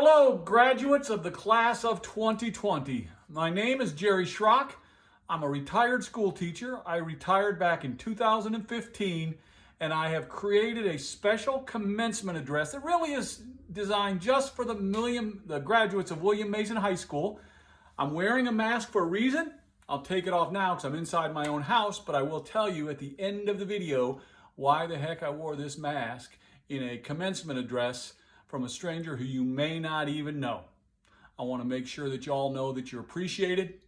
Hello, graduates of the class of 2020. My name is Jerry Schrock. I'm a retired school teacher. I retired back in 2015, and I have created a special commencement address that really is designed just for the graduates of William Mason High School. I'm wearing a mask for a reason. I'll take it off now because I'm inside my own house, but I will tell you at the end of the video why the heck I wore this mask in a commencement address from a stranger who you may not even know. I want to make sure that you all know that you're appreciated.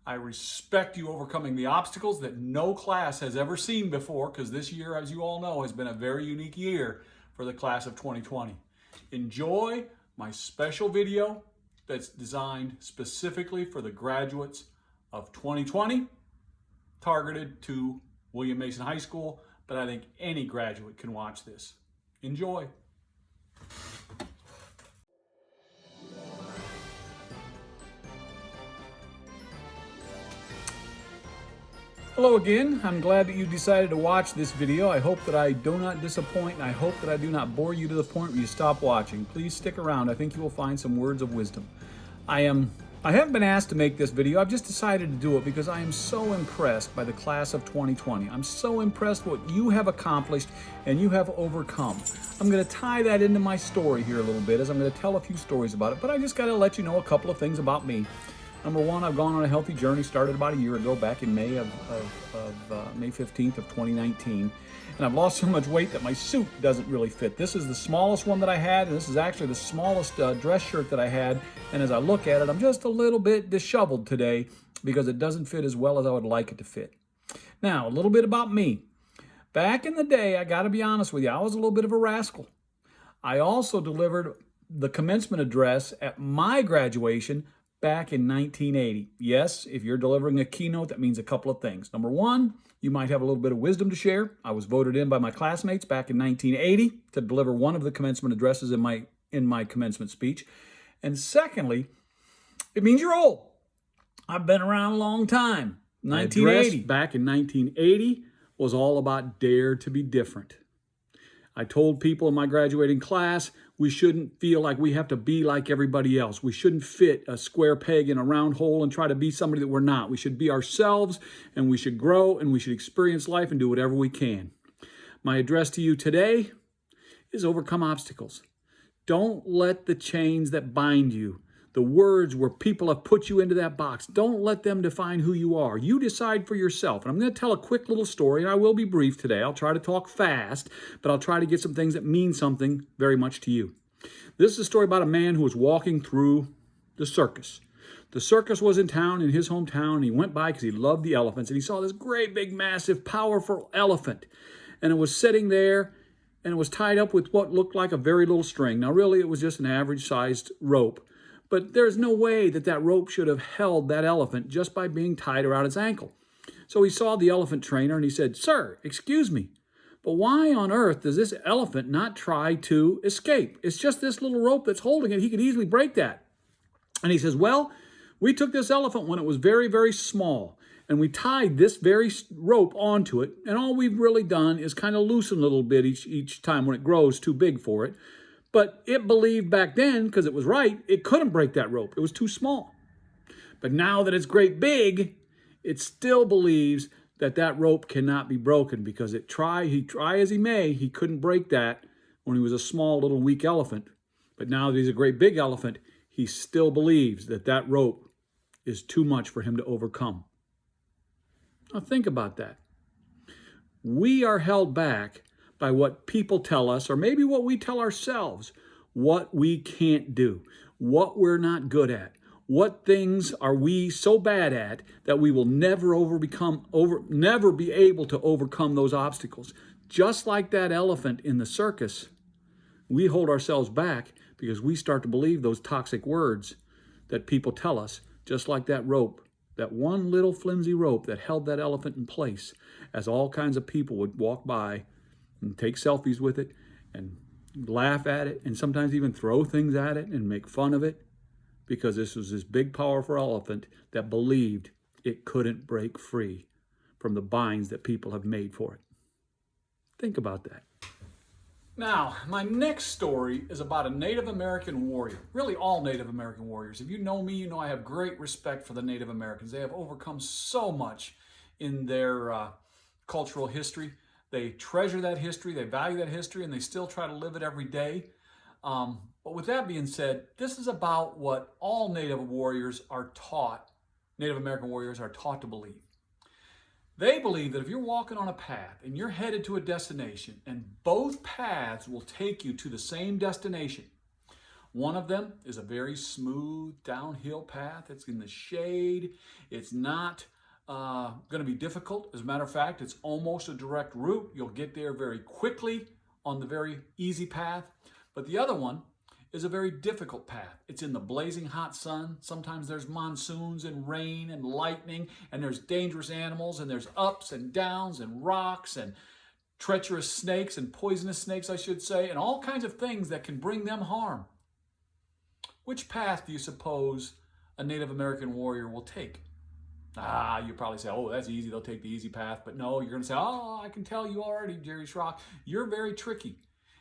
I respect you overcoming the obstacles that no class has ever seen before, because this year, as you all know, has been a very unique year for the class of 2020. Enjoy my special video that's designed specifically for the graduates of 2020, targeted to William Mason High School, but I think any graduate can watch this. Enjoy. Hello again. I'm glad that you decided to watch this video. I hope that I do not disappoint, and I hope that I do not bore you to the point where you stop watching. Please stick around. I think you will find some words of wisdom. I haven't been asked to make this video. I've just decided to do it because I am so impressed by the class of 2020. I'm so impressed with what you have accomplished and you have overcome. I'm going to tie that into my story here a little bit as I'm going to tell a few stories about it, but I just got to let you know a couple of things about me. Number one, I've gone on a healthy journey, started about a year ago, back in May 15th of 2019. And I've lost so much weight that my suit doesn't really fit. This is the smallest one that I had, and this is actually the smallest dress shirt that I had. And as I look at it, I'm just a little bit disheveled today because it doesn't fit as well as I would like it to fit. Now, a little bit about me. Back in the day, I got to be honest with you, I was a little bit of a rascal. I also delivered the commencement address at my graduation back in 1980. Yes, if you're delivering a keynote, that means a couple of things. Number one, you might have a little bit of wisdom to share. I was voted in by my classmates back in 1980 to deliver one of the commencement addresses in my commencement speech. And secondly, it means you're old. I've been around a long time. 1980. Back in 1980 was all about dare to be different. I told people in my graduating class, we shouldn't feel like we have to be like everybody else. We shouldn't fit a square peg in a round hole and try to be somebody that we're not. We should be ourselves, and we should grow, and we should experience life and do whatever we can. My address to you today is overcome obstacles. Don't let the chains that bind you, the words where people have put you into that box, don't let them define who you are. You decide for yourself. And I'm going to tell a quick little story, and I will be brief today. I'll try to talk fast, but I'll try to get some things that mean something very much to you. This is a story about a man who was walking through the circus. The circus was in town, in his hometown, and he went by because he loved the elephants, and he saw this great, big, massive, powerful elephant. And it was sitting there, and it was tied up with what looked like a very little string. Now, really, it was just an average-sized rope. But there's no way that that rope should have held that elephant just by being tied around its ankle. So he saw the elephant trainer and he said, "Sir, excuse me, but why on earth does this elephant not try to escape? It's just this little rope that's holding it. He could easily break that." And he says, "Well, we took this elephant when it was very, very small, and we tied this very rope onto it, and all we've really done is kind of loosen a little bit each time when it grows too big for it. But it believed back then, because it was right, it couldn't break that rope. It was too small. But now that it's great big, it still believes that that rope cannot be broken because he try as he may, he couldn't break that when he was a small little weak elephant. But now that he's a great big elephant, he still believes that that rope is too much for him to overcome." Now think about that. We are held back by what people tell us, or maybe what we tell ourselves, what we can't do, what we're not good at, what things are we so bad at that we will never be able to overcome those obstacles. Just like that elephant in the circus, we hold ourselves back because we start to believe those toxic words that people tell us, just like that rope, that one little flimsy rope that held that elephant in place, as all kinds of people would walk by and take selfies with it and laugh at it and sometimes even throw things at it and make fun of it because this was this big, powerful elephant that believed it couldn't break free from the binds that people have made for it. Think about that. Now, my next story is about a Native American warrior, really all Native American warriors. If you know me, you know I have great respect for the Native Americans. They have overcome so much in their cultural history. They treasure that history, they value that history, and they still try to live it every day. But with that being said, this is about what all Native warriors are taught, Native American warriors are taught to believe. They believe that if you're walking on a path and you're headed to a destination and both paths will take you to the same destination, one of them is a very smooth downhill path. It's in the shade. It's not going to be difficult. As a matter of fact, it's almost a direct route. You'll get there very quickly on the very easy path. But the other one is a very difficult path. It's in the blazing hot sun. Sometimes there's monsoons and rain and lightning, and there's dangerous animals, and there's ups and downs and rocks and treacherous snakes and poisonous snakes, I should say, and all kinds of things that can bring them harm. Which path do you suppose a Native American warrior will take? You probably say, oh, that's easy. They'll take the easy path. But no, you're going to say, oh, I can tell you already, Jerry Schrock, you're very tricky.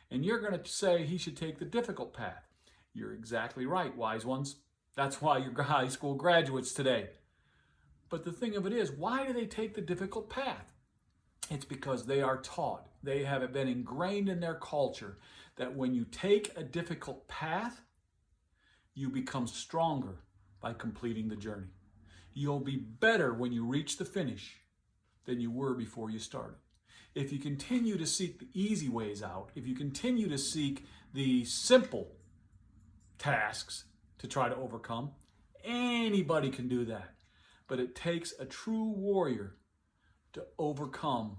And you're going to say he should take the difficult path. You're exactly right, wise ones. That's why you're high school graduates today. But the thing of it is, why do they take the difficult path? It's because they are taught. They have been ingrained in their culture that when you take a difficult path, you become stronger by completing the journey. You'll be better when you reach the finish than you were before you started. If you continue to seek the easy ways out, if you continue to seek the simple tasks to try to overcome, anybody can do that. But it takes a true warrior to overcome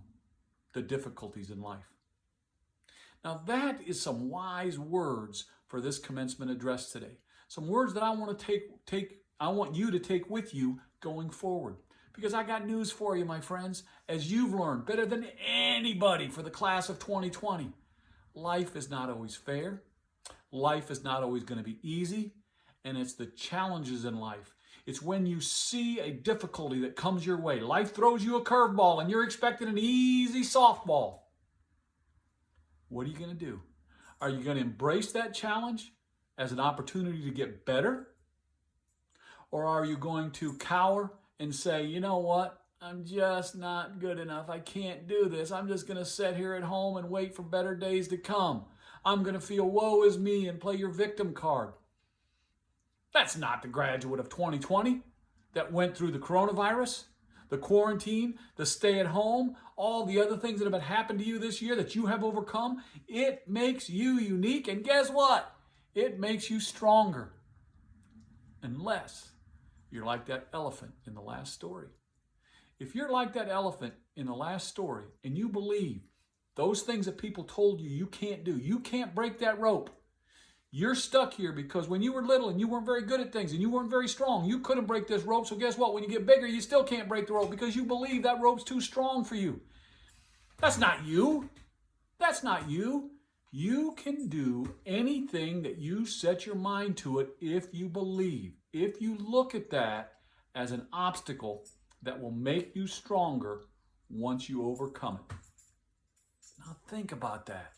the difficulties in life. Now that is some wise words for this commencement address today. Some words that I want you to take with you going forward. Because I got news for you, my friends. As you've learned better than anybody for the class of 2020, life is not always fair. Life is not always going to be easy. And it's the challenges in life. It's when you see a difficulty that comes your way. Life throws you a curveball and you're expecting an easy softball. What are you going to do? Are you going to embrace that challenge as an opportunity to get better? Or are you going to cower and say, you know what, I'm just not good enough. I can't do this. I'm just going to sit here at home and wait for better days to come. I'm going to feel woe is me and play your victim card. That's not the graduate of 2020 that went through the coronavirus, the quarantine, the stay at home, all the other things that have happened to you this year that you have overcome. It makes you unique. And guess what? It makes you stronger. Unless you're like that elephant in the last story. If you're like that elephant in the last story and you believe those things that people told you can't do, you can't break that rope. You're stuck here because when you were little and you weren't very good at things and you weren't very strong, you couldn't break this rope. So guess what? When you get bigger, you still can't break the rope because you believe that rope's too strong for you. That's not you. That's not you. You can do anything that you set your mind to it if you believe. If you look at that as an obstacle that will make you stronger once you overcome it. Now think about that.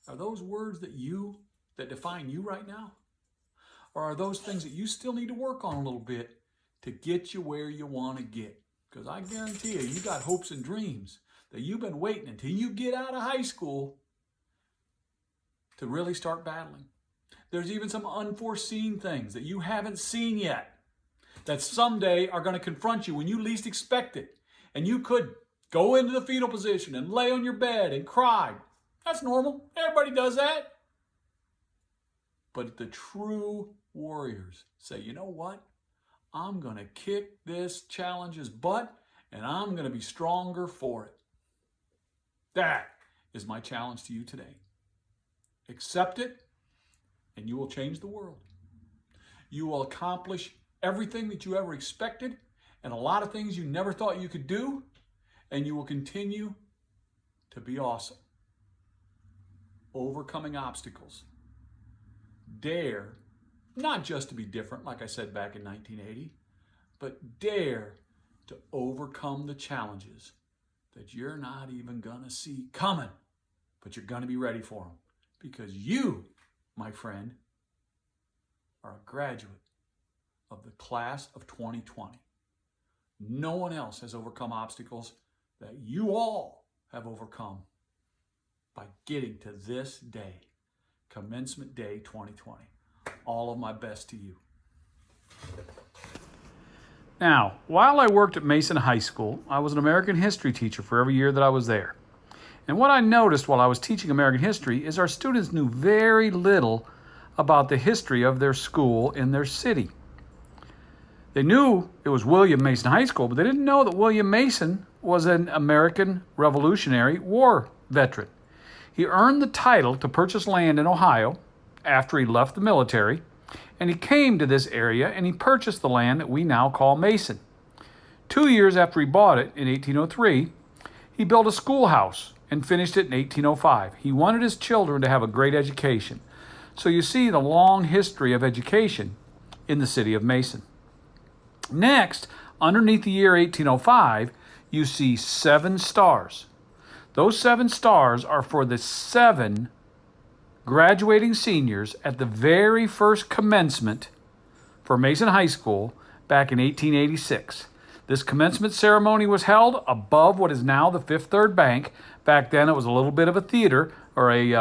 Are those words that define you right now? Or are those things that you still need to work on a little bit to get you where you want to get? Because I guarantee you got hopes and dreams that you've been waiting until you get out of high school to really start battling. There's even some unforeseen things that you haven't seen yet that someday are going to confront you when you least expect it. And you could go into the fetal position and lay on your bed and cry. That's normal. Everybody does that. But the true warriors say, you know what? I'm going to kick this challenge's butt and I'm going to be stronger for it. That is my challenge to you today. Accept it and you will change the world. You will accomplish everything that you ever expected and a lot of things you never thought you could do, and you will continue to be awesome. Overcoming obstacles. Dare, not just to be different, like I said back in 1980, but dare to overcome the challenges that you're not even gonna see coming, but you're going to be ready for them because you, my friend, are a graduate of the class of 2020. No one else has overcome obstacles that you all have overcome by getting to this day, Commencement Day 2020. All of my best to you. Now, while I worked at Mason High School, I was an American history teacher for every year that I was there. And what I noticed while I was teaching American history is our students knew very little about the history of their school and their city. They knew it was William Mason High School, but they didn't know that William Mason was an American Revolutionary War veteran. He earned the title to purchase land in Ohio after he left the military, and he came to this area and he purchased the land that we now call Mason. 2 years after he bought it, in 1803, he built a schoolhouse and finished it in 1805. He wanted his children to have a great education. So you see the long history of education in the city of Mason. Next, underneath the year 1805, you see 7 stars. Those 7 stars are for the 7 graduating seniors at the very first commencement for Mason High School back in 1886. This commencement ceremony was held above what is now the Fifth Third Bank. Back then, it was a little bit of a theater or a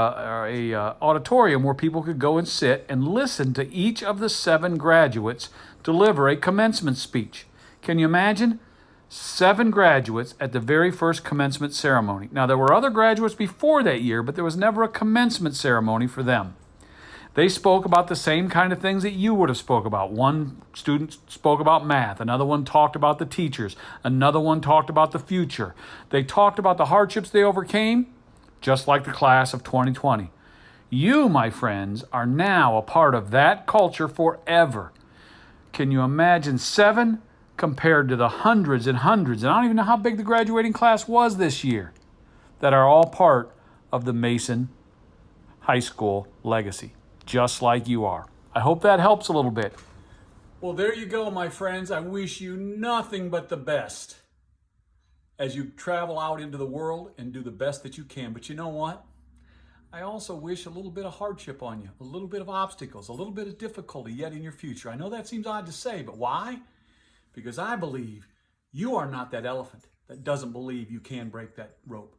auditorium where people could go and sit and listen to each of the 7 graduates deliver a commencement speech. Can you imagine? 7 graduates at the very first commencement ceremony. Now, there were other graduates before that year, but there was never a commencement ceremony for them. They spoke about the same kind of things that you would have spoke about. One student spoke about math. Another one talked about the teachers. Another one talked about the future. They talked about the hardships they overcame, just like the class of 2020. You, my friends, are now a part of that culture forever. Can you imagine 7 compared to the hundreds and hundreds, and I don't even know how big the graduating class was this year, that are all part of the Mason High School legacy, just like you are. I hope that helps a little bit. Well, there you go, my friends. I wish you nothing but the best as you travel out into the world and do the best that you can. But you know what? I also wish a little bit of hardship on you, a little bit of obstacles, a little bit of difficulty yet in your future. I know that seems odd to say, but why? Because I believe you are not that elephant that doesn't believe you can break that rope.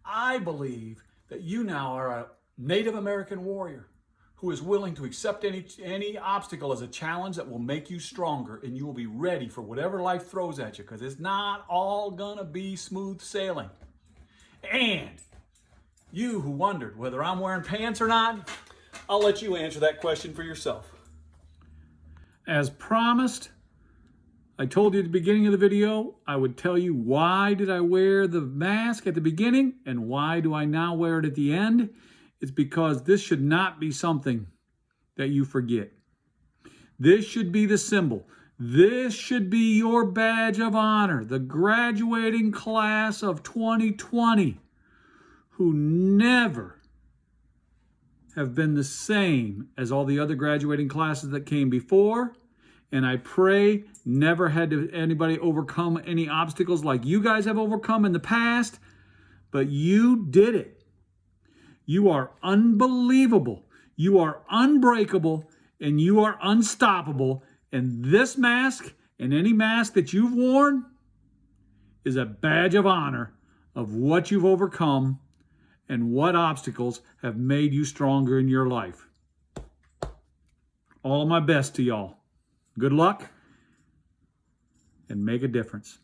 I believe that you now are a Native American warrior who is willing to accept any obstacle as a challenge that will make you stronger, and you will be ready for whatever life throws at you, because it's not all gonna be smooth sailing. And you who wondered whether I'm wearing pants or not, I'll let you answer that question for yourself. As promised, I told you at the beginning of the video, I would tell you why did I wear the mask at the beginning and why do I now wear it at the end. It's because this should not be something that you forget. This should be the symbol. This should be your badge of honor, the graduating class of 2020, who never have been the same as all the other graduating classes that came before. And I pray never had anybody overcome any obstacles like you guys have overcome in the past, but you did it. You are unbelievable. You are unbreakable, and you are unstoppable. And this mask and any mask that you've worn is a badge of honor of what you've overcome and what obstacles have made you stronger in your life. All of my best to y'all. Good luck, and make a difference.